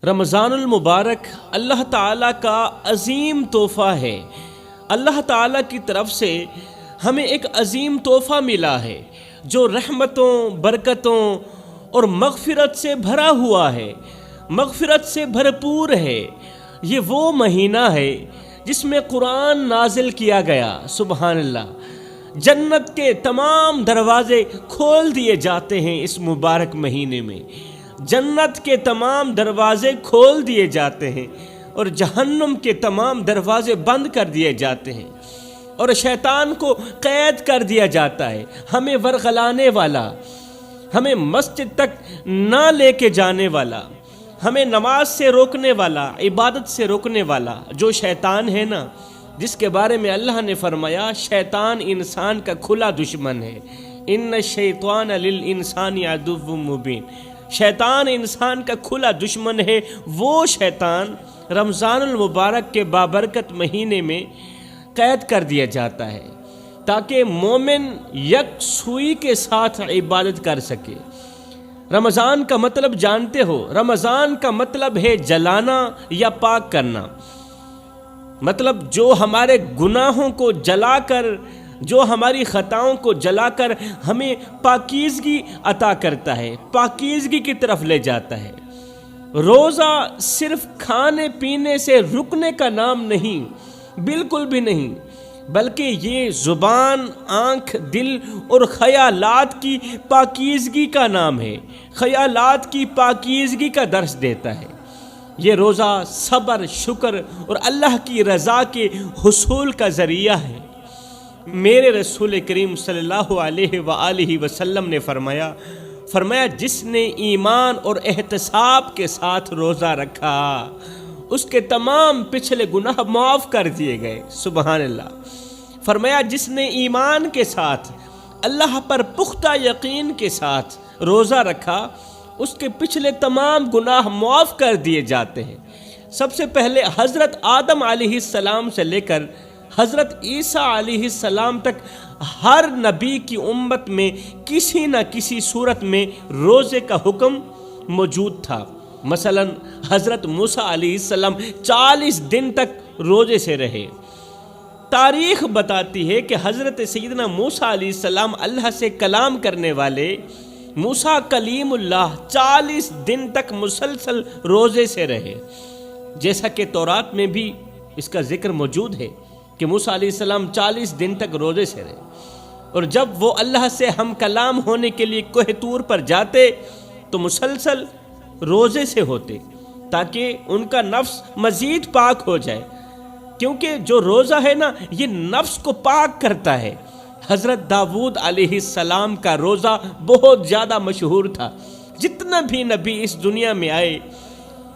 رمضان المبارک اللہ تعالیٰ کا عظیم تحفہ ہے۔ اللہ تعالیٰ کی طرف سے ہمیں ایک عظیم تحفہ ملا ہے جو رحمتوں، برکتوں اور مغفرت سے بھرا ہوا ہے، مغفرت سے بھرپور ہے۔ یہ وہ مہینہ ہے جس میں قرآن نازل کیا گیا۔ سبحان اللہ، جنت کے تمام دروازے کھول دیے جاتے ہیں اس مبارک مہینے میں، جنت کے تمام دروازے کھول دیے جاتے ہیں اور جہنم کے تمام دروازے بند کر دیے جاتے ہیں، اور شیطان کو قید کر دیا جاتا ہے، ہمیں ورغلانے والا، ہمیں مسجد تک نہ لے کے جانے والا، ہمیں نماز سے روکنے والا، عبادت سے روکنے والا جو شیطان ہے نا، جس کے بارے میں اللہ نے فرمایا شیطان انسان کا کھلا دشمن ہے۔ ان الشیطان للانسان عدو مبین، شیطان انسان کا کھلا دشمن ہے۔ وہ شیطان رمضان المبارک کے بابرکت مہینے میں قید کر دیا جاتا ہے تاکہ مومن یکسوئی کے ساتھ عبادت کر سکے۔ رمضان کا مطلب جانتے ہو، رمضان کا مطلب ہے جلانا یا پاک کرنا، مطلب جو ہمارے گناہوں کو جلا کر، جو ہماری خطاؤں کو جلا کر ہمیں پاکیزگی عطا کرتا ہے، پاکیزگی کی طرف لے جاتا ہے۔ روزہ صرف کھانے پینے سے رکنے کا نام نہیں، بالکل بھی نہیں، بلکہ یہ زبان، آنکھ، دل اور خیالات کی پاکیزگی کا نام ہے، خیالات کی پاکیزگی کا درس دیتا ہے۔ یہ روزہ صبر، شکر اور اللہ کی رضا کے حصول کا ذریعہ ہے۔ میرے رسول کریم صلی اللہ علیہ وآلہ وسلم نے فرمایا جس نے ایمان اور احتساب کے ساتھ روزہ رکھا اس کے تمام پچھلے گناہ معاف کر دیے گئے۔ سبحان اللہ۔ فرمایا جس نے ایمان کے ساتھ، اللہ پر پختہ یقین کے ساتھ روزہ رکھا اس کے پچھلے تمام گناہ معاف کر دیے جاتے ہیں۔ سب سے پہلے حضرت آدم علیہ السلام سے لے کر حضرت عیسیٰ علیہ السلام تک ہر نبی کی امت میں کسی نہ کسی صورت میں روزے کا حکم موجود تھا۔ مثلا حضرت موسیٰ علیہ السلام 40 دن تک روزے سے رہے۔ تاریخ بتاتی ہے کہ حضرت سیدنا موسیٰ علیہ السلام اللہ سے کلام کرنے والے موسیٰ کلیم اللہ 40 دن تک مسلسل روزے سے رہے، جیسا کہ تورات میں بھی اس کا ذکر موجود ہے کہ موسیٰ علیہ السلام 40 دن تک روزے سے رہے، اور جب وہ اللہ سے ہم کلام ہونے کے لیے کوہ طور پر جاتے تو مسلسل روزے سے ہوتے تاکہ ان کا نفس مزید پاک ہو جائے، کیونکہ جو روزہ ہے نا یہ نفس کو پاک کرتا ہے۔ حضرت داؤد علیہ السلام کا روزہ بہت زیادہ مشہور تھا۔ جتنا بھی نبی اس دنیا میں آئے،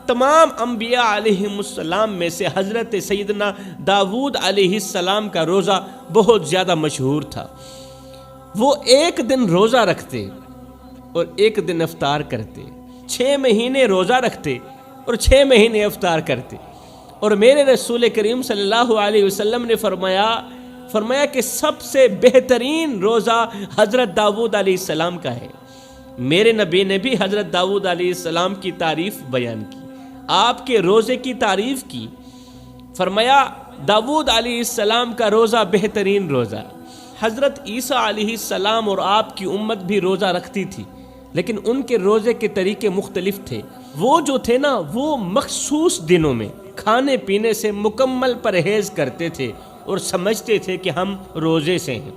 تمام انبیاء علیہ السلام میں سے حضرت سیدنا داؤد علیہ السلام کا روزہ بہت زیادہ مشہور تھا۔ وہ ایک دن روزہ رکھتے اور ایک دن افطار کرتے، 6 مہینے روزہ رکھتے اور 6 مہینے افطار کرتے۔ اور میرے رسول کریم صلی اللہ علیہ وسلم نے فرمایا کہ سب سے بہترین روزہ حضرت داؤد علیہ السلام کا ہے۔ میرے نبی نے بھی حضرت داؤد علیہ السلام کی تعریف بیان کی، آپ کے روزے کی تعریف کی۔ فرمایا داؤد علیہ السلام کا روزہ بہترین روزہ۔ حضرت عیسیٰ علیہ السلام اور آپ کی امت بھی روزہ رکھتی تھی، لیکن ان کے روزے کے طریقے مختلف تھے۔ وہ جو تھے نا وہ مخصوص دنوں میں کھانے پینے سے مکمل پرہیز کرتے تھے اور سمجھتے تھے کہ ہم روزے سے ہیں،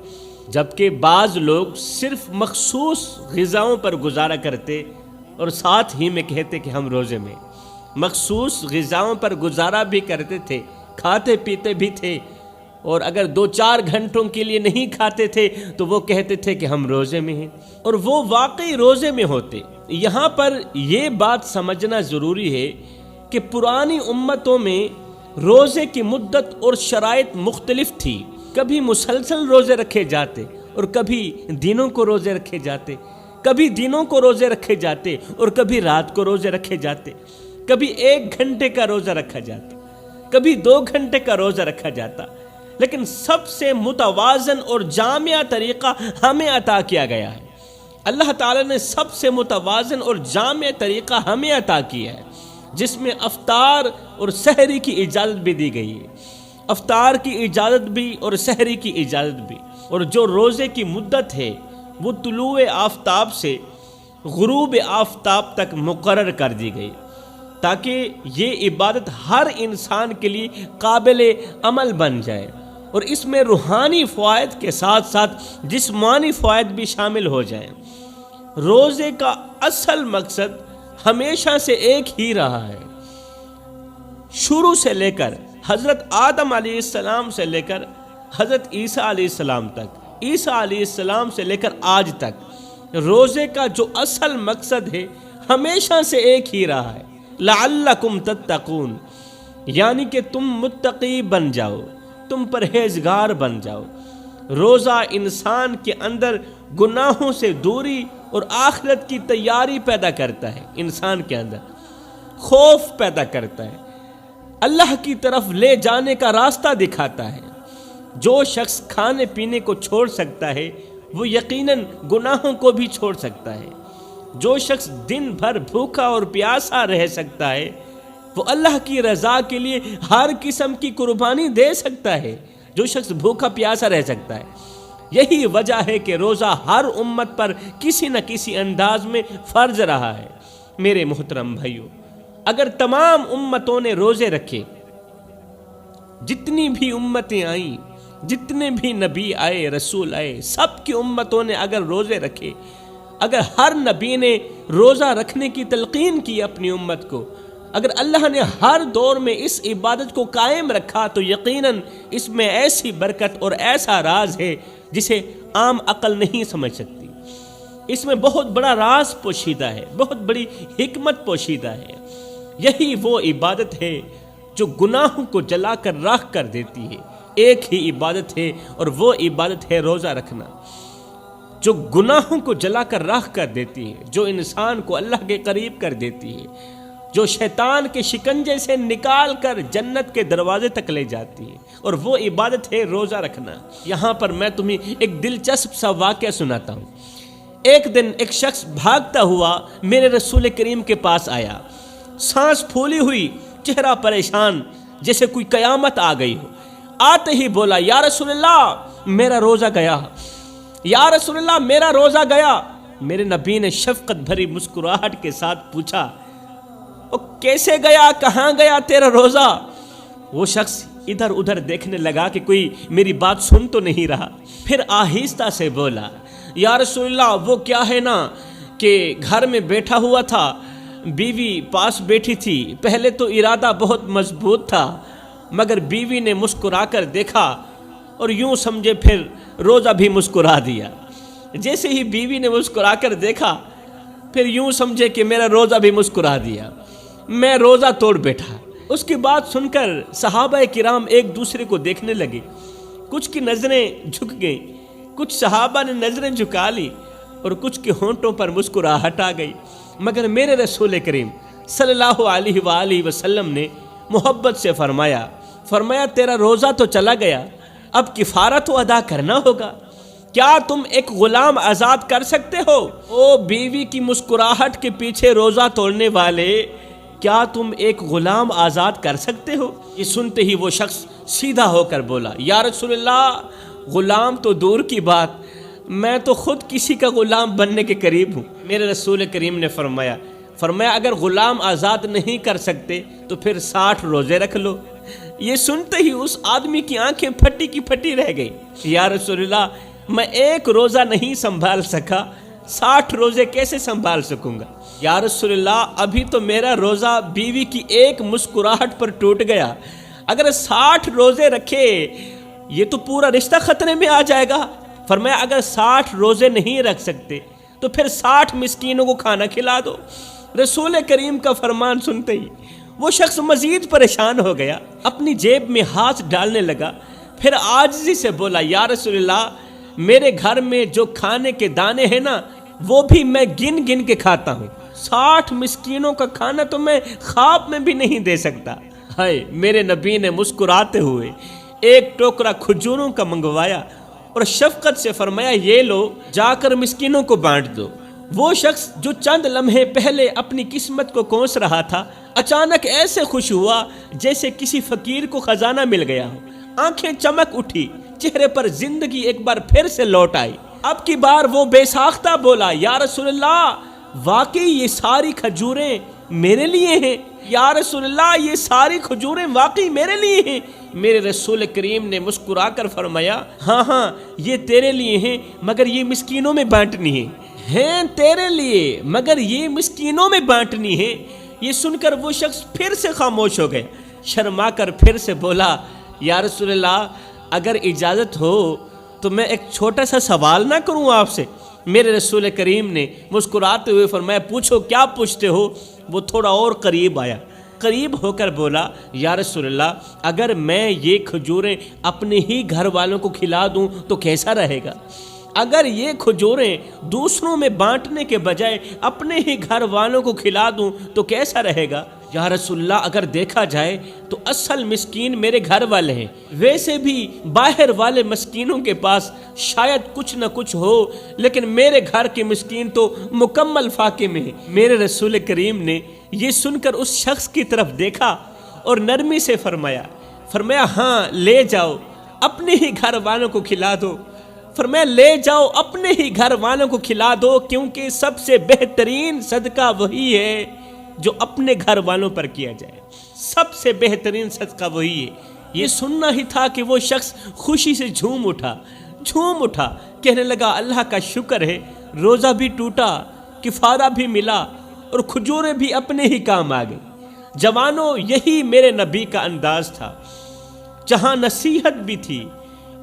جبکہ بعض لوگ صرف مخصوص غذاؤں پر گزارا کرتے اور ساتھ ہی میں کہتے کہ ہم روزے میں۔ مخصوص غذاؤں پر گزارا بھی کرتے تھے، کھاتے پیتے بھی تھے، اور اگر 2-4 گھنٹوں کے لیے نہیں کھاتے تھے تو وہ کہتے تھے کہ ہم روزے میں ہیں، اور وہ واقعی روزے میں ہوتے۔ یہاں پر یہ بات سمجھنا ضروری ہے کہ پرانی امتوں میں روزے کی مدت اور شرائط مختلف تھی۔ کبھی مسلسل روزے رکھے جاتے اور کبھی دنوں کو روزے رکھے جاتے، کبھی دنوں کو روزے رکھے جاتے اور کبھی رات کو روزے رکھے جاتے، کبھی 1 گھنٹے کا روزہ رکھا جاتا، کبھی 2 گھنٹے کا روزہ رکھا جاتا، لیکن سب سے متوازن اور جامع طریقہ ہمیں عطا کیا گیا ہے۔ اللہ تعالیٰ نے سب سے متوازن اور جامع طریقہ ہمیں عطا کیا ہے۔ جس میں افطار اور سحری کی اجازت بھی دی گئی ہے، افطار کی اجازت بھی اور سحری کی اجازت بھی۔ اور جو روزے کی مدت ہے وہ طلوع آفتاب سے غروب آفتاب تک مقرر کر دی گئی، تاکہ یہ عبادت ہر انسان کے لیے قابل عمل بن جائے، اور اس میں روحانی فوائد کے ساتھ ساتھ جسمانی فوائد بھی شامل ہو جائیں۔ روزے کا اصل مقصد ہمیشہ سے ایک ہی رہا ہے، شروع سے لے کر حضرت آدم علیہ السلام سے لے کر حضرت عیسیٰ علیہ السلام تک، عیسیٰ علیہ السلام سے لے کر آج تک روزے کا جو اصل مقصد ہے ہمیشہ سے ایک ہی رہا ہے، لعلکم تتقون، یعنی کہ تم متقی بن جاؤ، تم پرہیزگار بن جاؤ۔ روزہ انسان کے اندر گناہوں سے دوری اور آخرت کی تیاری پیدا کرتا ہے، انسان کے اندر خوف پیدا کرتا ہے، اللہ کی طرف لے جانے کا راستہ دکھاتا ہے۔ جو شخص کھانے پینے کو چھوڑ سکتا ہے وہ یقیناً گناہوں کو بھی چھوڑ سکتا ہے۔ جو شخص دن بھر بھوکا اور پیاسا رہ سکتا ہے وہ اللہ کی رضا کے لیے ہر قسم کی قربانی دے سکتا ہے۔ جو شخص بھوکا پیاسا رہ سکتا ہے، یہی وجہ ہے کہ روزہ ہر امت پر کسی نہ کسی انداز میں فرض رہا ہے۔ میرے محترم بھائیو، اگر تمام امتوں نے روزے رکھے، جتنی بھی امتیں آئیں، جتنے بھی نبی آئے، رسول آئے، سب کی امتوں نے اگر روزے رکھے، اگر ہر نبی نے روزہ رکھنے کی تلقین کی اپنی امت کو، اگر اللہ نے ہر دور میں اس عبادت کو قائم رکھا، تو یقیناً اس میں ایسی برکت اور ایسا راز ہے جسے عام عقل نہیں سمجھ سکتی۔ اس میں بہت بڑا راز پوشیدہ ہے، بہت بڑی حکمت پوشیدہ ہے۔ یہی وہ عبادت ہے جو گناہوں کو جلا کر راکھ کر دیتی ہے۔ ایک ہی عبادت ہے اور وہ عبادت ہے روزہ رکھنا، جو گناہوں کو جلا کر راکھ کر دیتی ہے، جو انسان کو اللہ کے قریب کر دیتی ہے، جو شیطان کے شکنجے سے نکال کر جنت کے دروازے تک لے جاتی ہے، اور وہ عبادت ہے روزہ رکھنا۔ یہاں پر میں تمہیں ایک دلچسپ سا واقعہ سناتا ہوں۔ ایک دن ایک شخص بھاگتا ہوا میرے رسول کریم کے پاس آیا، سانس پھولی ہوئی، چہرہ پریشان، جیسے کوئی قیامت آ گئی ہو۔ آتے ہی بولا، یا رسول اللہ میرا روزہ گیا، یا رسول اللہ میرا روزہ گیا۔ میرے نبی نے شفقت بھری مسکراہٹ کے ساتھ پوچھا، وہ کیسے گیا، کہاں گیا تیرا روزہ؟ وہ شخص ادھر ادھر دیکھنے لگا کہ کوئی میری بات سن تو نہیں رہا، پھر آہستہ سے بولا، یا رسول اللہ وہ کیا ہے نا کہ گھر میں بیٹھا ہوا تھا، بیوی پاس بیٹھی تھی، پہلے تو ارادہ بہت مضبوط تھا، مگر بیوی نے مسکرا کر دیکھا اور یوں سمجھے پھر روزہ بھی مسکرا دیا۔ جیسے ہی بیوی نے مسکرا کر دیکھا پھر یوں سمجھے کہ میرا روزہ بھی مسکرا دیا، میں روزہ توڑ بیٹھا۔ اس کی بات سن کر صحابہ کرام ایک دوسرے کو دیکھنے لگے، کچھ کی نظریں جھک گئیں، کچھ صحابہ نے نظریں جھکا لی اور کچھ کے ہونٹوں پر مسکراہٹ آ گئی، مگر میرے رسول کریم صلی اللہ علیہ وآلہ وسلم نے محبت سے فرمایا تیرا روزہ تو چلا گیا، اب کفارہ تو ادا کرنا ہوگا، کیا تم ایک غلام آزاد کر سکتے ہو؟ او بیوی کی مسکراہٹ کے پیچھے روزہ توڑنے والے، کیا تم ایک غلام آزاد کر سکتے ہو؟ یہ سنتے ہی وہ شخص سیدھا ہو کر بولا، یا رسول اللہ غلام تو دور کی بات، میں تو خود کسی کا غلام بننے کے قریب ہوں۔ میرے رسول کریم نے فرمایا اگر غلام آزاد نہیں کر سکتے تو پھر 60 روزے رکھ لو۔ یہ سنتے ہی اس آدمی کی آنکھیں پھٹی کی پھٹی رہ گئی، یا رسول اللہ میں ایک روزہ نہیں سنبھال سکا، 60 روزے کیسے سنبھال سکوں گا؟ یا رسول اللہ ابھی تو میرا روزہ بیوی کی ایک مسکراہٹ پر ٹوٹ گیا، اگر 60 روزے رکھے یہ تو پورا رشتہ خطرے میں آ جائے گا۔ فرمایا اگر 60 روزے نہیں رکھ سکتے تو پھر 60 مسکینوں کو کھانا کھلا دو۔ رسول کریم کا فرمان سنتے ہی وہ شخص مزید پریشان ہو گیا، اپنی جیب میں ہاتھ ڈالنے لگا، پھر عاجزی سے بولا، یا رسول اللہ میرے گھر میں جو کھانے کے دانے ہیں نا وہ بھی میں گن گن کے کھاتا ہوں، 60 مسکینوں کا کھانا تو میں خواب میں بھی نہیں دے سکتا۔ ہائے، میرے نبی نے مسکراتے ہوئے ایک ٹوکرا کھجوروں کا منگوایا اور شفقت سے فرمایا، یہ لو جا کر مسکینوں کو بانٹ دو۔ وہ شخص جو چند لمحے پہلے اپنی قسمت کو کوس رہا تھا، اچانک ایسے خوش ہوا جیسے کسی فقیر کو خزانہ مل گیا ہو۔ آنکھیں چمک اٹھی، چہرے پر زندگی ایک بار پھر سے لوٹ آئی۔ اب کی بار وہ بے ساختہ بولا، یا رسول اللہ، واقعی یہ ساری کھجوریں میرے لیے ہیں؟ یا رسول اللہ، یہ ساری کھجوریں واقعی میرے لیے ہیں؟ میرے رسول کریم نے مسکرا کر فرمایا، ہاں ہاں، یہ تیرے لیے ہیں، مگر یہ مسکینوں میں بانٹنی ہیں تیرے لیے، مگر یہ مسکینوں میں بانٹنی ہے۔ یہ سن کر وہ شخص پھر سے خاموش ہو گیا، شرما کر پھر سے بولا، یا رسول اللہ، اگر اجازت ہو تو میں ایک چھوٹا سا سوال نہ کروں آپ سے؟ میرے رسول کریم نے مسکراتے ہوئے فرمایا، پوچھو، کیا پوچھتے ہو؟ وہ تھوڑا اور قریب آیا، قریب ہو کر بولا، یا رسول اللہ، اگر میں یہ کھجوریں اپنے ہی گھر والوں کو کھلا دوں تو کیسا رہے گا؟ اگر یہ کھجوریں دوسروں میں بانٹنے کے بجائے اپنے ہی گھر والوں کو کھلا دوں تو کیسا رہے گا؟ یا رسول اللہ، اگر دیکھا جائے تو اصل مسکین میرے گھر والے ہیں، ویسے بھی باہر والے مسکینوں کے پاس شاید کچھ نہ کچھ ہو، لیکن میرے گھر کے مسکین تو مکمل فاقے میں ہیں۔ میرے رسول کریم نے یہ سن کر اس شخص کی طرف دیکھا اور نرمی سے فرمایا، ہاں لے جاؤ، اپنے ہی گھر والوں کو کھلا دو۔ فرمایا، لے جاؤ، اپنے ہی گھر والوں کو کھلا دو، کیونکہ سب سے بہترین صدقہ وہی ہے جو اپنے گھر والوں پر کیا جائے۔ سب سے بہترین صدقہ وہی ہے۔ یہ سننا ہی تھا کہ وہ شخص خوشی سے جھوم اٹھا، کہنے لگا، اللہ کا شکر ہے، روزہ بھی ٹوٹا، کفارہ بھی ملا، اور کھجوریں بھی اپنے ہی کام آ گئی۔ جوانوں، یہی میرے نبی کا انداز تھا، جہاں نصیحت بھی تھی،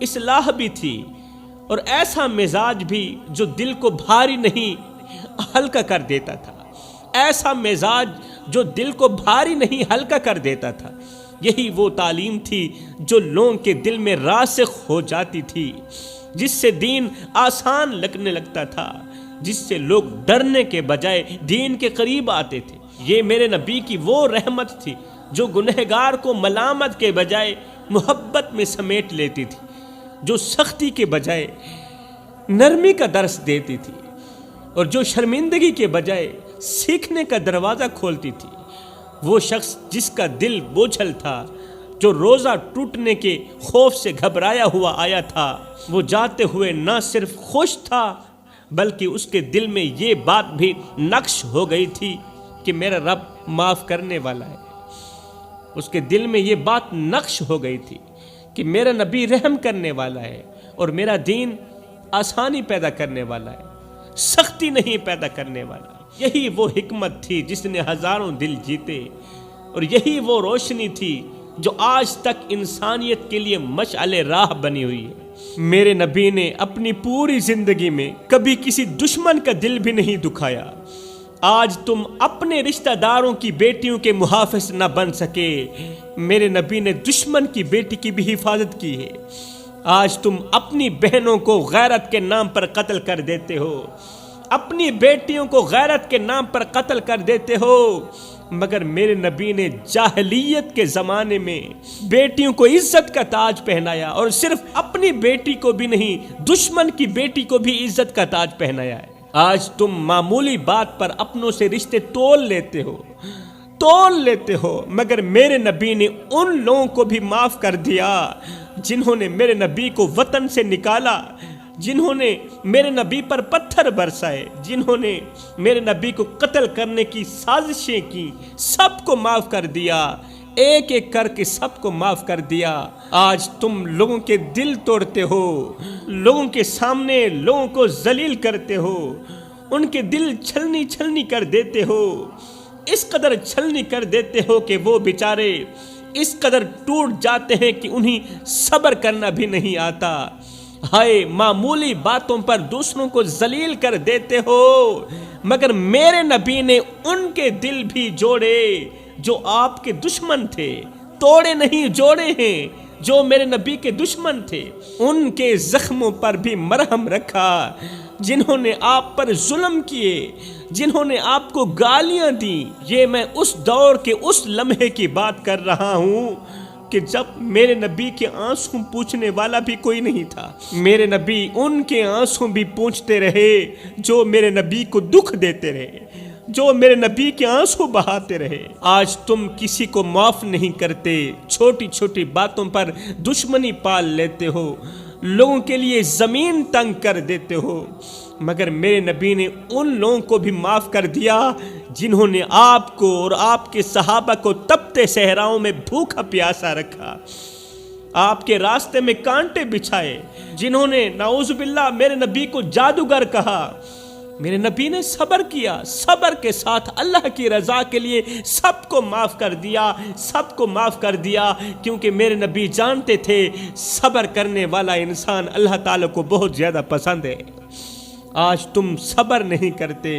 اصلاح بھی تھی، اور ایسا مزاج بھی جو دل کو بھاری نہیں ہلکا کر دیتا تھا، ایسا مزاج جو دل کو بھاری نہیں ہلکا کر دیتا تھا۔ یہی وہ تعلیم تھی جو لوگوں کے دل میں راسخ ہو جاتی تھی، جس سے دین آسان لگنے لگتا تھا، جس سے لوگ ڈرنے کے بجائے دین کے قریب آتے تھے۔ یہ میرے نبی کی وہ رحمت تھی جو گنہگار کو ملامت کے بجائے محبت میں سمیٹ لیتی تھی، جو سختی کے بجائے نرمی کا درس دیتی تھی، اور جو شرمندگی کے بجائے سیکھنے کا دروازہ کھولتی تھی۔ وہ شخص جس کا دل بوجھل تھا، جو روزہ ٹوٹنے کے خوف سے گھبرایا ہوا آیا تھا، وہ جاتے ہوئے نہ صرف خوش تھا بلکہ اس کے دل میں یہ بات بھی نقش ہو گئی تھی کہ میرا رب معاف کرنے والا ہے۔ اس کے دل میں یہ بات نقش ہو گئی تھی کہ میرا نبی رحم کرنے والا ہے، اور میرا دین آسانی پیدا کرنے والا ہے، سختی نہیں پیدا کرنے والا۔ یہی وہ حکمت تھی جس نے ہزاروں دل جیتے، اور یہی وہ روشنی تھی جو آج تک انسانیت کے لیے مشعل راہ بنی ہوئی ہے۔ میرے نبی نے اپنی پوری زندگی میں کبھی کسی دشمن کا دل بھی نہیں دکھایا۔ آج تم اپنے رشتہ داروں کی بیٹیوں کے محافظ نہ بن سکے، میرے نبی نے دشمن کی بیٹی کی بھی حفاظت کی ہے۔ آج تم اپنی بہنوں کو غیرت کے نام پر قتل کر دیتے ہو، اپنی بیٹیوں کو غیرت کے نام پر قتل کر دیتے ہو، مگر میرے نبی نے جاہلیت کے زمانے میں بیٹیوں کو عزت کا تاج پہنایا، اور صرف اپنی بیٹی کو بھی نہیں، دشمن کی بیٹی کو بھی عزت کا تاج پہنایا ہے۔ آج تم معمولی بات پر اپنوں سے رشتے تول لیتے ہو، مگر میرے نبی نے ان لوگوں کو بھی معاف کر دیا جنہوں نے میرے نبی کو وطن سے نکالا، جنہوں نے میرے نبی پر پتھر برسائے، جنہوں نے میرے نبی کو قتل کرنے کی سازشیں کی، سب کو معاف کر دیا، ایک ایک کر کے سب کو معاف کر دیا۔ آج تم لوگوں کے دل توڑتے ہو، لوگوں کے سامنے لوگوں کو ذلیل کرتے ہو، ان کے دل چھلنی کر دیتے ہو، اس قدر چھلنی کر دیتے ہو کہ وہ بیچارے اس قدر ٹوٹ جاتے ہیں کہ انہیں صبر کرنا بھی نہیں آتا۔ ہائے، معمولی باتوں پر دوسروں کو ذلیل کر دیتے ہو، مگر میرے نبی نے ان کے دل بھی جوڑے جو آپ کے دشمن تھے، توڑے نہیں جوڑے ہیں جو میرے نبی کے دشمن تھے۔ ان کے زخموں پر بھی مرہم رکھا جنہوں نے آپ پر ظلم کیے، جنہوں نے آپ کو گالیاں دیں۔ یہ میں اس دور کے اس لمحے کی بات کر رہا ہوں کہ جب میرے نبی کے آنسو پوچھنے والا بھی کوئی نہیں تھا، میرے نبی ان کے آنسو بھی پوچھتے رہے جو میرے نبی کو دکھ دیتے رہے، جو میرے نبی کے آنسو بہاتے رہے۔ آج تم کسی کو معاف نہیں کرتے، چھوٹی چھوٹی باتوں پر دشمنی پال لیتے ہو، لوگوں کے لیے زمین تنگ کر دیتے ہو، مگر میرے نبی نے ان لوگوں کو بھی معاف کر دیا جنہوں نے آپ کو اور آپ کے صحابہ کو تپتے صحراؤں میں بھوکا پیاسا رکھا، آپ کے راستے میں کانٹے بچھائے، جنہوں نے نعوذ باللہ میرے نبی کو جادوگر کہا، میرے نبی نے صبر کیا، صبر کے ساتھ اللہ کی رضا کے لیے سب کو معاف کر دیا، سب کو معاف کر دیا، کیونکہ میرے نبی جانتے تھے صبر کرنے والا انسان اللہ تعالیٰ کو بہت زیادہ پسند ہے۔ آج تم صبر نہیں کرتے،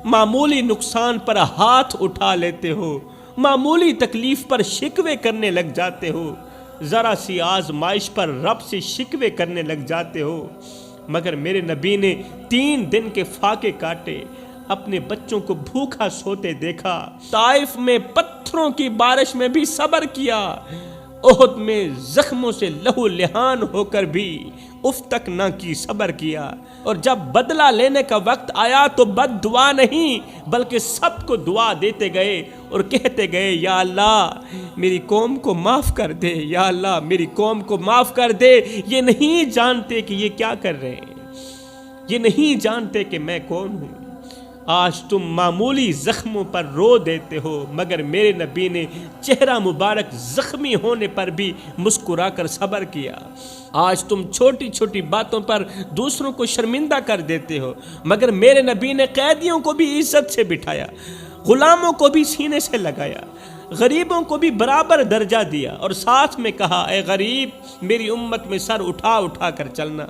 معمولی نقصان پر ہاتھ اٹھا لیتے ہو، معمولی تکلیف پر شکوے کرنے لگ جاتے ہو، ذرا سی آزمائش پر رب سے شکوے کرنے لگ جاتے ہو، مگر میرے نبی نے 3 دن کے فاقے کاٹے، اپنے بچوں کو بھوکا سوتے دیکھا، طائف میں پتھروں کی بارش میں بھی صبر کیا، احد میں زخموں سے لہو لہان ہو کر بھی اف تک نہ کی، صبر کیا، اور جب بدلہ لینے کا وقت آیا تو بد دعا نہیں بلکہ سب کو دعا دیتے گئے اور کہتے گئے یا اللہ میری قوم کو معاف کر دے، یا اللہ میری قوم کو معاف کر دے، یہ نہیں جانتے کہ یہ کیا کر رہے ہیں، یہ نہیں جانتے کہ میں کون ہوں۔ آج تم معمولی زخموں پر رو دیتے ہو، مگر میرے نبی نے چہرہ مبارک زخمی ہونے پر بھی مسکرا کر صبر کیا۔ آج تم چھوٹی چھوٹی باتوں پر دوسروں کو شرمندہ کر دیتے ہو، مگر میرے نبی نے قیدیوں کو بھی عزت سے بٹھایا، غلاموں کو بھی سینے سے لگایا، غریبوں کو بھی برابر درجہ دیا، اور ساتھ میں کہا اے غریب میری امت میں سر اٹھا اٹھا کر چلنا۔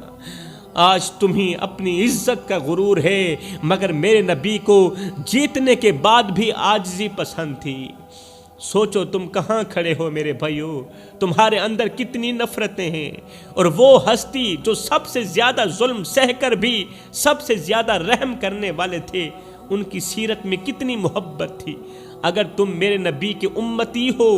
آج تمہیں اپنی عزت کا غرور ہے، مگر میرے نبی کو جیتنے کے بعد بھی عاجزی پسند تھی۔ سوچو تم کہاں کھڑے ہو میرے بھائیو، تمہارے اندر کتنی نفرتیں ہیں، اور وہ ہستی جو سب سے زیادہ ظلم سہ کر بھی سب سے زیادہ رحم کرنے والے تھے، ان کی سیرت میں کتنی محبت تھی۔ اگر تم میرے نبی کے امتی ہو،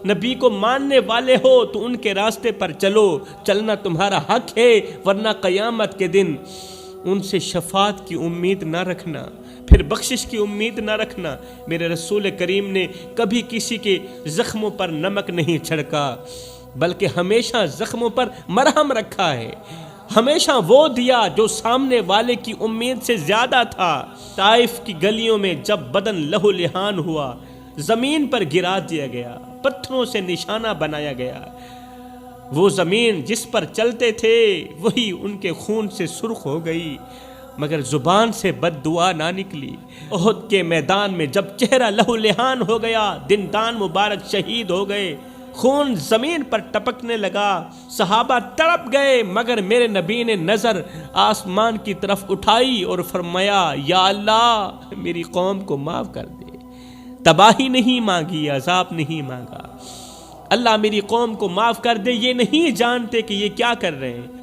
نبی کو ماننے والے ہو، تو ان کے راستے پر چلو، چلنا تمہارا حق ہے، ورنہ قیامت کے دن ان سے شفاعت کی امید نہ رکھنا، پھر بخشش کی امید نہ رکھنا۔ میرے رسول کریم نے کبھی کسی کے زخموں پر نمک نہیں چھڑکا، بلکہ ہمیشہ زخموں پر مرہم رکھا ہے، ہمیشہ وہ دیا جو سامنے والے کی امید سے زیادہ تھا۔ طائف کی گلیوں میں جب بدن لہو لہان ہوا، زمین پر گرا دیا گیا، پتھروں سے نشانہ بنایا گیا، وہ زمین جس پر چلتے تھے وہی ان کے خون سے سرخ ہو گئی، مگر زبان سے بد دعا نہ نکلی۔ احد کے میدان میں جب چہرہ لہو لہان ہو گیا، دندان مبارک شہید ہو گئے، خون زمین پر ٹپکنے لگا، صحابہ تڑپ گئے، مگر میرے نبی نے نظر آسمان کی طرف اٹھائی اور فرمایا یا اللہ میری قوم کو معاف کر دے۔ تباہی نہیں مانگی، عذاب نہیں مانگا، اللہ میری قوم کو معاف کر دے، یہ نہیں جانتے کہ یہ کیا کر رہے ہیں۔